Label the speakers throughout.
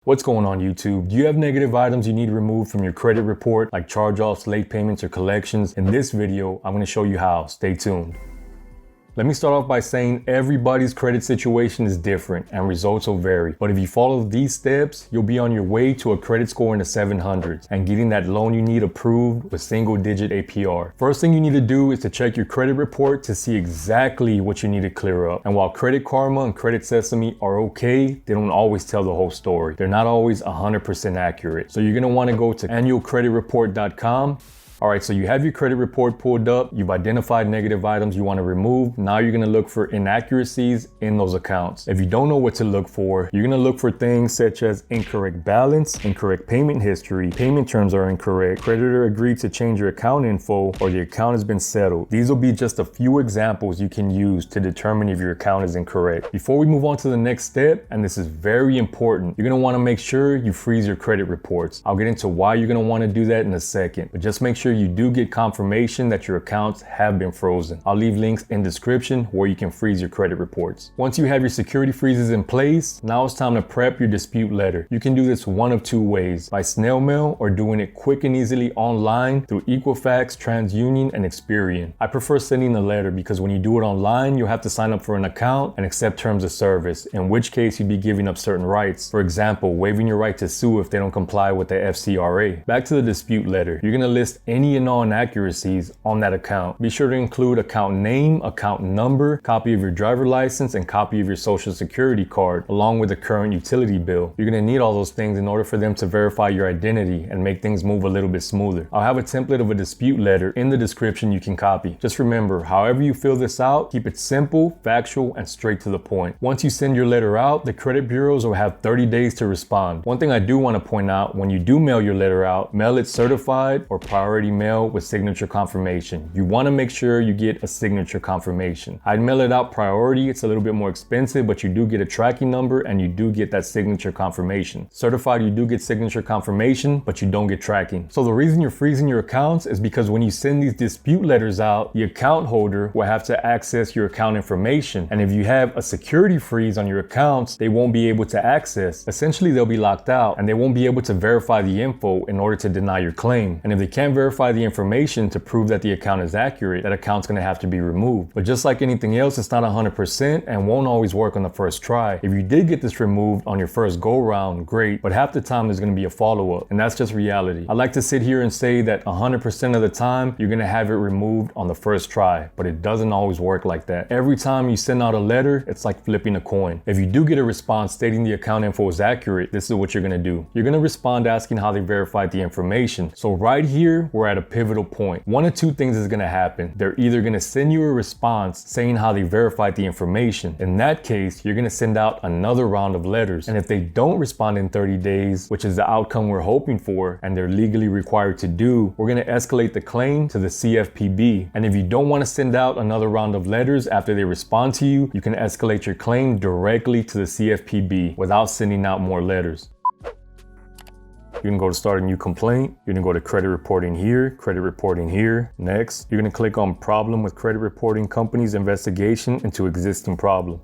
Speaker 1: What's going on YouTube? Do you have negative items you need removed from your credit report like charge-offs, late payments, or collections? In this video, I'm going to show you how. Stay tuned. Let me start off by saying everybody's credit situation is different and results will vary. But if you follow these steps, you'll be on your way to a credit score in the 700s and getting that loan you need approved with single-digit APR. First thing you need to do is to check your credit report to see exactly what you need to clear up. And while Credit Karma and Credit Sesame are okay, they don't always tell the whole story. They're not always 100% accurate. So you're going to want to go to annualcreditreport.com. All right, so you have your credit report pulled up, you've identified negative items you want to remove. Now you're going to look for inaccuracies in those accounts. If you don't know what to look for, you're going to look for things such as incorrect balance, incorrect payment history, payment terms are incorrect, creditor agreed to change your account info, or the account has been settled. These will be just a few examples you can use to determine if your account is incorrect. Before we move on to the next step, and this is very important, you're going to want to make sure you freeze your credit reports. I'll get into why you're going to want to do that in a second, but just make sure you do get confirmation that your accounts have been frozen. I'll leave links in description where you can freeze your credit reports. Once you have your security freezes in place, now it's time to prep your dispute letter. You can do this one of two ways, by snail mail or doing it quick and easily online through Equifax, Transunion, and Experian. I prefer sending the letter because when you do it online, you'll have to sign up for an account and accept terms of service, in which case you'd be giving up certain rights. For example, waiving your right to sue if they don't comply with the FCRA. Back to the dispute letter. You're going to list any and all inaccuracies on that account. Be sure to include account name, account number, copy of your driver license, and copy of your social security card, along with the current utility bill. You're going to need all those things in order for them to verify your identity and make things move a little bit smoother. I'll have a template of a dispute letter in the description you can copy. Just remember, however you fill this out, keep it simple, factual, and straight to the point. Once you send your letter out, the credit bureaus will have 30 days to respond. One thing I do want to point out, when you do mail your letter out, mail it certified or priority mail with signature confirmation. You want to make sure you get a signature confirmation. I'd mail it out priority. It's a little bit more expensive, but you do get a tracking number and you do get that signature confirmation. Certified, you do get signature confirmation, but you don't get tracking. So the reason you're freezing your accounts is because when you send these dispute letters out, the account holder will have to access your account information. And if you have a security freeze on your accounts, they won't be able to access. Essentially, they'll be locked out and they won't be able to verify the info in order to deny your claim. And if they can't verify the information to prove that the account is accurate, that account's going to have to be removed. But just like anything else, it's not 100% and won't always work on the first try. If you did get this removed on your first go round, great, but half the time there's going to be a follow-up, and that's just reality. I like to sit here and say that 100% of the time you're going to have it removed on the first try, but it doesn't always work like that. Every time you send out a letter, it's like flipping a coin. If you do get a response stating the account info is accurate, this is what you're going to do. You're going to respond asking how they verified the information. So right here, we're at a pivotal point. One of two things is going to happen. They're either going to send you a response saying how they verified the information. In that case, you're going to send out another round of letters. And if they don't respond in 30 days, which is the outcome we're hoping for, and they're legally required to do, we're going to escalate the claim to the CFPB. And if you don't want to send out another round of letters after they respond to you, you can escalate your claim directly to the CFPB without sending out more letters. You can go to start a new complaint. You're gonna go to credit reporting here, next. You're gonna click on problem with credit reporting company's investigation into existing problem.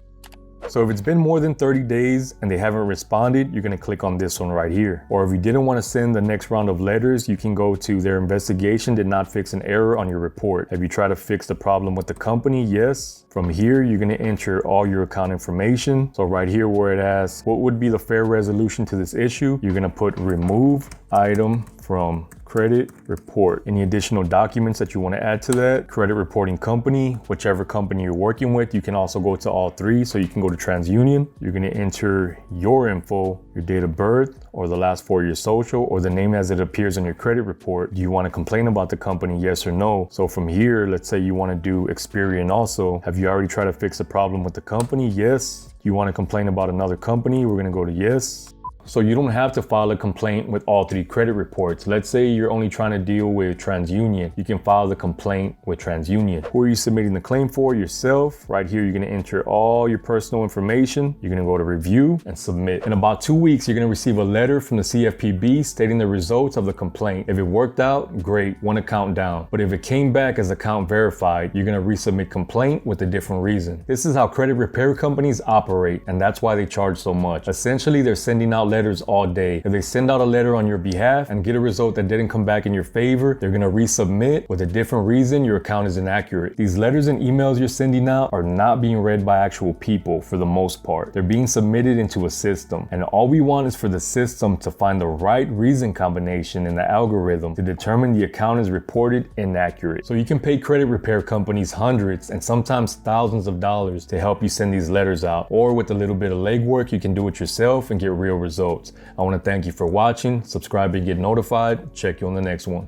Speaker 1: So if it's been more than 30 days and they haven't responded, you're going to click on this one right here. Or if you didn't want to send the next round of letters, you can go to their investigation did not fix an error on your report. Have you tried to fix the problem with the company? Yes. From here, you're going to enter all your account information. So right here where it asks, what would be the fair resolution to this issue? You're going to put remove item from credit report. Any additional documents that you want to add to that, credit reporting company, whichever company you're working with. You can also go to all three. So you can go to Transunion. You're going to enter your info, your date of birth, or the last four of your social, or the name as it appears on your credit report. Do you want to complain about the company? Yes or no? So from here, let's say you want to do Experian also. Have you already tried to fix the problem with the company? Yes. You want to complain about another company? We're going to go to yes. So you don't have to file a complaint with all three credit reports. Let's say you're only trying to deal with Transunion. You can file the complaint with Transunion. Who are you submitting the claim for? Yourself. Right here, you're gonna enter all your personal information. You're gonna go to review and submit. In about 2 weeks, you're gonna receive a letter from the CFPB stating the results of the complaint. If it worked out, great, one account down. But if it came back as account verified, you're gonna resubmit complaint with a different reason. This is how credit repair companies operate, and that's why they charge so much. Essentially, they're sending out letters all day. If they send out a letter on your behalf and get a result that didn't come back in your favor, they're gonna resubmit with a different reason your account is inaccurate. These letters and emails you're sending out are not being read by actual people for the most part. They're being submitted into a system, and all we want is for the system to find the right reason combination in the algorithm to determine the account is reported inaccurate. So you can pay credit repair companies hundreds and sometimes thousands of dollars to help you send these letters out, or with a little bit of legwork you can do it yourself and get real results. I want to thank you for watching. Subscribe and get notified. Check you on the next one.